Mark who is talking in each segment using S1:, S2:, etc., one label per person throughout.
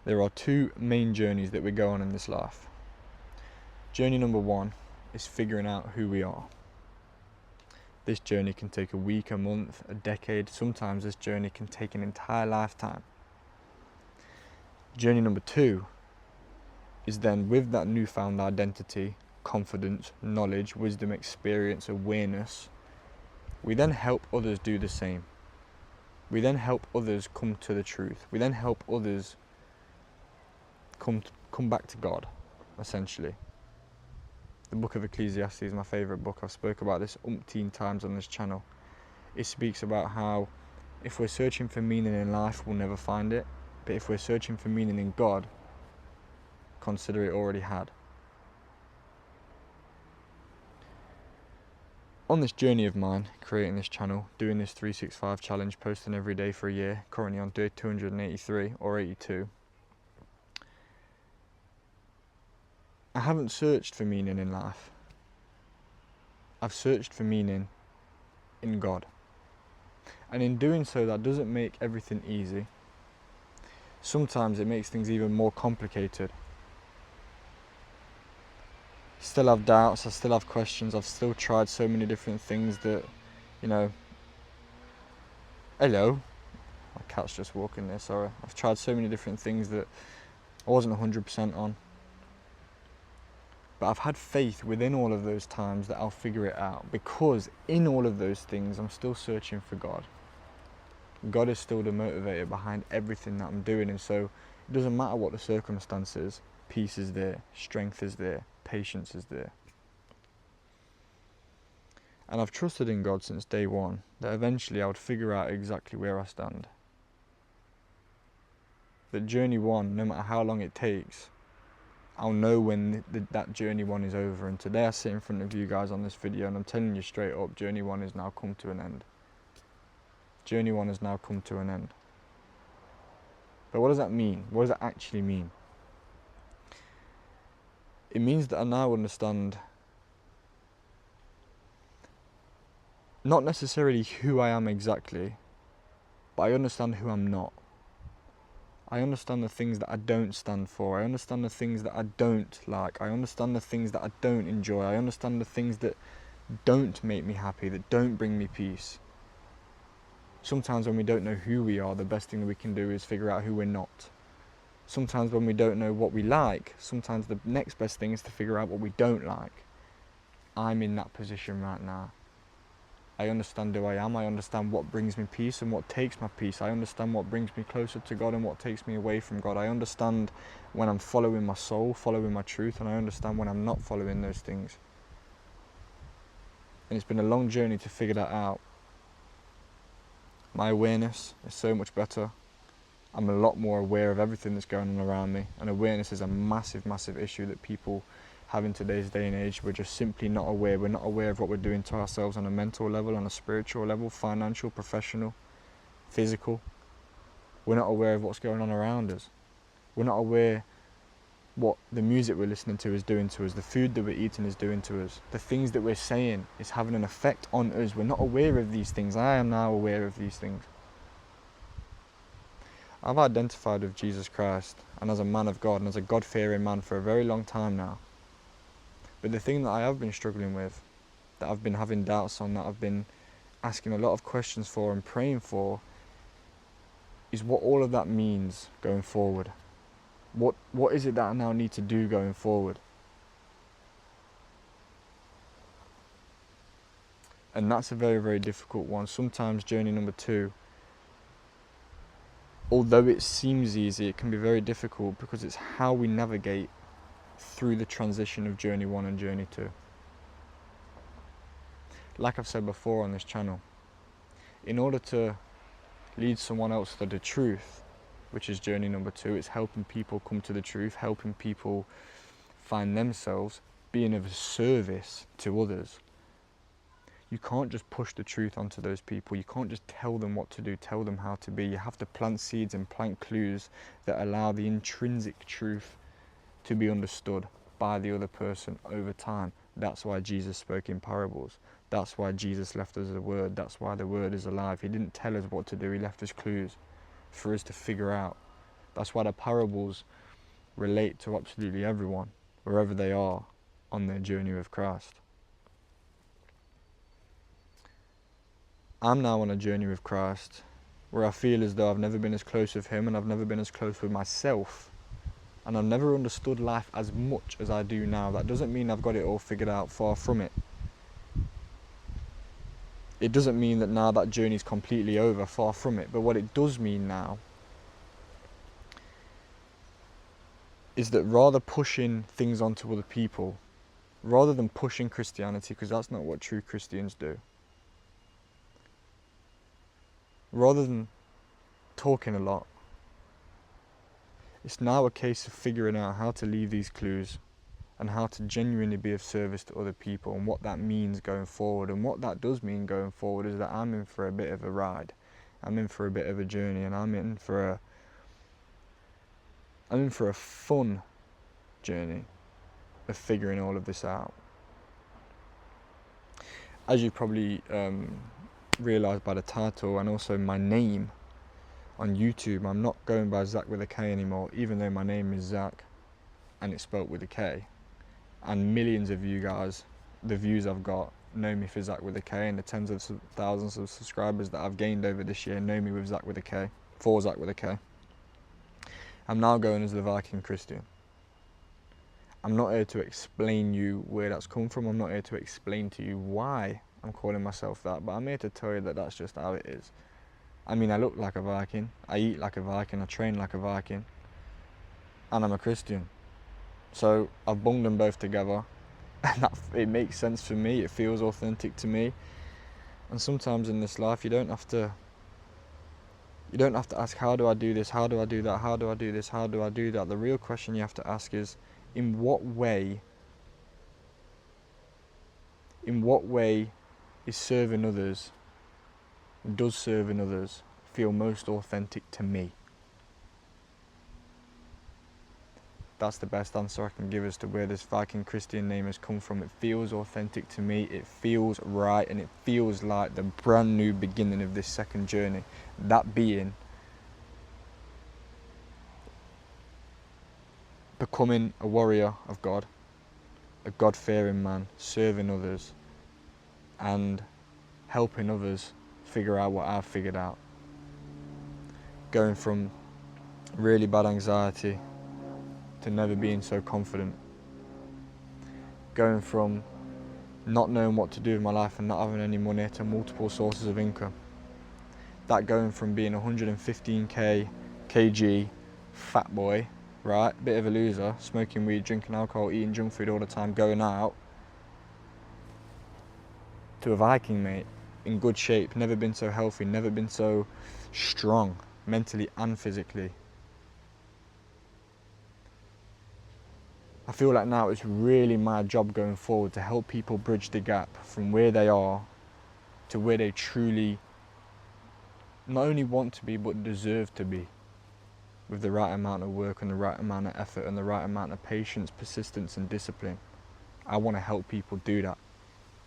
S1: There are two main journeys that we go on in this life. Journey number one is figuring out who we are. This journey can take a week, a month, a decade. Sometimes this journey can take an entire lifetime. Journey number two is then, with that newfound identity, confidence, knowledge, wisdom, experience, awareness, we then help others do the same. We then help others come to the truth. We then help others come back to God, essentially. The book of Ecclesiastes is my favourite book. I've spoke about this umpteen times on this channel. It speaks about how if we're searching for meaning in life, we'll never find it. But if we're searching for meaning in God, consider it already had. On this journey of mine, creating this channel, doing this 365 challenge, posting every day for a year, currently on day 283 or 82, I haven't searched for meaning in life. I've searched for meaning in God. And in doing so, that doesn't make everything easy. Sometimes it makes things even more complicated. Still have doubts, I still have questions, I've still tried so many different things that, hello, my cat's just walking there, sorry. I've tried so many different things that I wasn't 100% on. But I've had faith within all of those times that I'll figure it out, because in all of those things I'm still searching for God. God is still the motivator behind everything that I'm doing, and so it doesn't matter what the circumstances, peace is there, strength is there, patience is there. And I've trusted in God since day one that eventually I would figure out exactly where I stand. That journey one, no matter how long it takes, I'll know when that journey one is over. And today I sit in front of you guys on this video and I'm telling you straight up, journey one has now come to an end. Journey one has now come to an end. But what does that mean? What does that actually mean? It means that I now understand not necessarily who I am exactly, but I understand who I'm not. I understand the things that I don't stand for. I understand the things that I don't like. I understand the things that I don't enjoy. I understand the things that don't make me happy, that don't bring me peace. Sometimes when we don't know who we are, the best thing that we can do is figure out who we're not. Sometimes when we don't know what we like, sometimes the next best thing is to figure out what we don't like. I'm in that position right now. I understand who I am. I understand what brings me peace and what takes my peace. I understand what brings me closer to God and what takes me away from God. I understand when I'm following my soul, following my truth, and I understand when I'm not following those things. And it's been a long journey to figure that out. My awareness is so much better. I'm a lot more aware of everything that's going on around me. And awareness is a massive, massive issue that people have in today's day and age. We're just simply not aware. We're not aware of what we're doing to ourselves on a mental level, on a spiritual level, financial, professional, physical. We're not aware of what's going on around us. We're not aware what the music we're listening to is doing to us, the food that we're eating is doing to us, the things that we're saying is having an effect on us. We're not aware of these things. I am now aware of these things. I've identified with Jesus Christ and as a man of God and as a God-fearing man for a very long time now. But the thing that I have been struggling with, that I've been having doubts on, that I've been asking a lot of questions for and praying for, is what all of that means going forward. What is it that I now need to do going forward? And that's a very, very difficult one. Sometimes journey number two, although it seems easy, it can be very difficult because it's how we navigate through the transition of journey one and journey two. Like I've said before on this channel, in order to lead someone else to the truth, which is journey number two, it's helping people come to the truth, helping people find themselves, being of service to others. You can't just push the truth onto those people. You can't just tell them what to do, tell them how to be. You have to plant seeds and plant clues that allow the intrinsic truth to be understood by the other person over time. That's why Jesus spoke in parables. That's why Jesus left us the word. That's why the word is alive. He didn't tell us what to do. He left us clues for us to figure out, That's why the parables relate to absolutely everyone, wherever they are on their journey with Christ. I'm now on a journey with Christ where I feel as though I've never been as close with him, and I've never been as close with myself, and I've never understood life as much as I do now. That doesn't mean I've got it all figured out, far from it. It doesn't mean that now that journey's completely over, far from it. But what it does mean now is that rather pushing things onto other people, rather than pushing Christianity, because that's not what true Christians do, rather than talking a lot, it's now a case of figuring out how to leave these clues and how to genuinely be of service to other people, and what that means going forward. And what that does mean going forward is that I'm in for a bit of a ride, I'm in for a bit of a journey, and I'm in for a fun journey of figuring all of this out. As you probably realised by the title and also my name on YouTube, I'm not going by Zach with a K anymore, even though my name is Zach and it's spelt with a K. And millions of you guys, the views I've got, know me for Zach with a K, and the tens of thousands of subscribers that I've gained over this year know me with Zach with a K, for Zach with a K. I'm now going as the Viking Christian. I'm not here to explain you where that's come from. I'm not here to explain to you why I'm calling myself that, but I'm here to tell you that that's just how it is. I mean, I look like a Viking, I eat like a Viking, I train like a Viking, and I'm a Christian. So I've bunged them both together, and it makes sense for me, it feels authentic to me. And sometimes in this life you don't have to ask, how do I do this, how do I do that, how do I do this, how do I do that. The real question you have to ask is, in what way is serving others, does serving others feel most authentic to me? That's the best answer I can give as to where this Viking Christian name has come from. It feels authentic to me, it feels right, and it feels like the brand new beginning of this second journey. That being becoming a warrior of God, a God-fearing man, serving others and helping others figure out what I've figured out. Going from really bad anxiety to never being so confident. Going from not knowing what to do with my life and not having any money to multiple sources of income. That going from being 115 kg fat boy, right, bit of a loser, smoking weed, drinking alcohol, eating junk food all the time, going out, to a Viking, mate, in good shape, never been so healthy, never been so strong, mentally and physically. I feel like now it's really my job going forward to help people bridge the gap from where they are to where they truly not only want to be but deserve to be, with the right amount of work and the right amount of effort and the right amount of patience, persistence and discipline. I want to help people do that.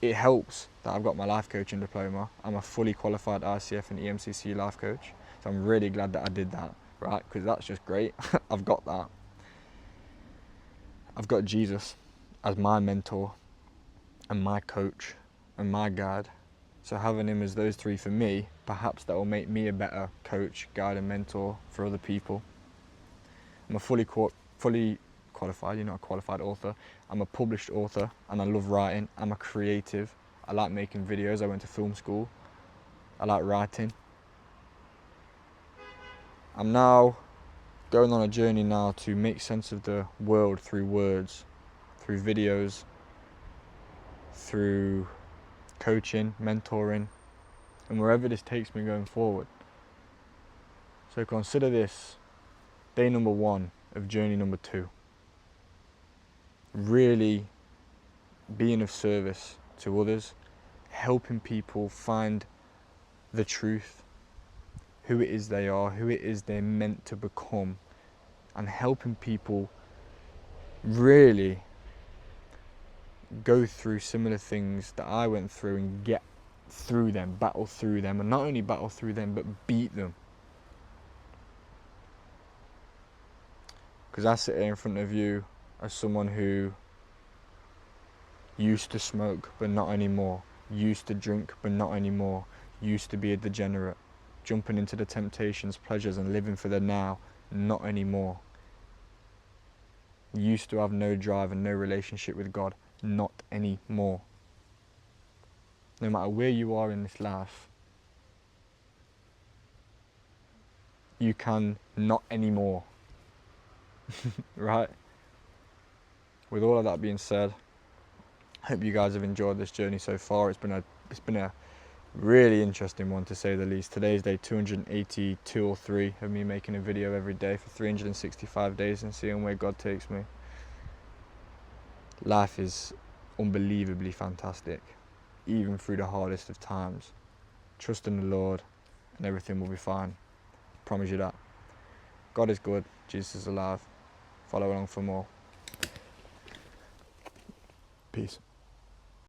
S1: It helps that I've got my life coaching diploma. I'm a fully qualified ICF and EMCC life coach, so I'm really glad that I did that, right, because that's just great. I've got that. I've got Jesus as my mentor and my coach and my guide. So having him as those three for me, perhaps that will make me a better coach, guide and mentor for other people. I'm a fully qualified, a qualified author. I'm a published author and I love writing. I'm a creative. I like making videos. I went to film school. I like writing. I'm now going on a journey now to make sense of the world through words, through videos, through coaching, mentoring, and wherever this takes me going forward. So consider this day number 1 of journey number 2. Really being of service to others, helping people find the truth, who it is they are, who it is they're meant to become, and helping people really go through similar things that I went through and get through them, battle through them, and not only battle through them but beat them. Because I sit here in front of you as someone who used to smoke but not anymore, used to drink but not anymore, used to be a degenerate, jumping into the temptations, pleasures and living for the now, not anymore. Used to have no drive and no relationship with God, not anymore. No matter where you are in this life, you can not anymore. Right? With all of that being said, I hope you guys have enjoyed this journey so far. It's been a really interesting one, to say the least. Today's day 282 or 3 of me making a video every day for 365 days and seeing where God takes me. Life is unbelievably fantastic, even through the hardest of times. Trust in the Lord and everything will be fine. Promise you that. God is good, Jesus is alive. Follow along for more. Peace.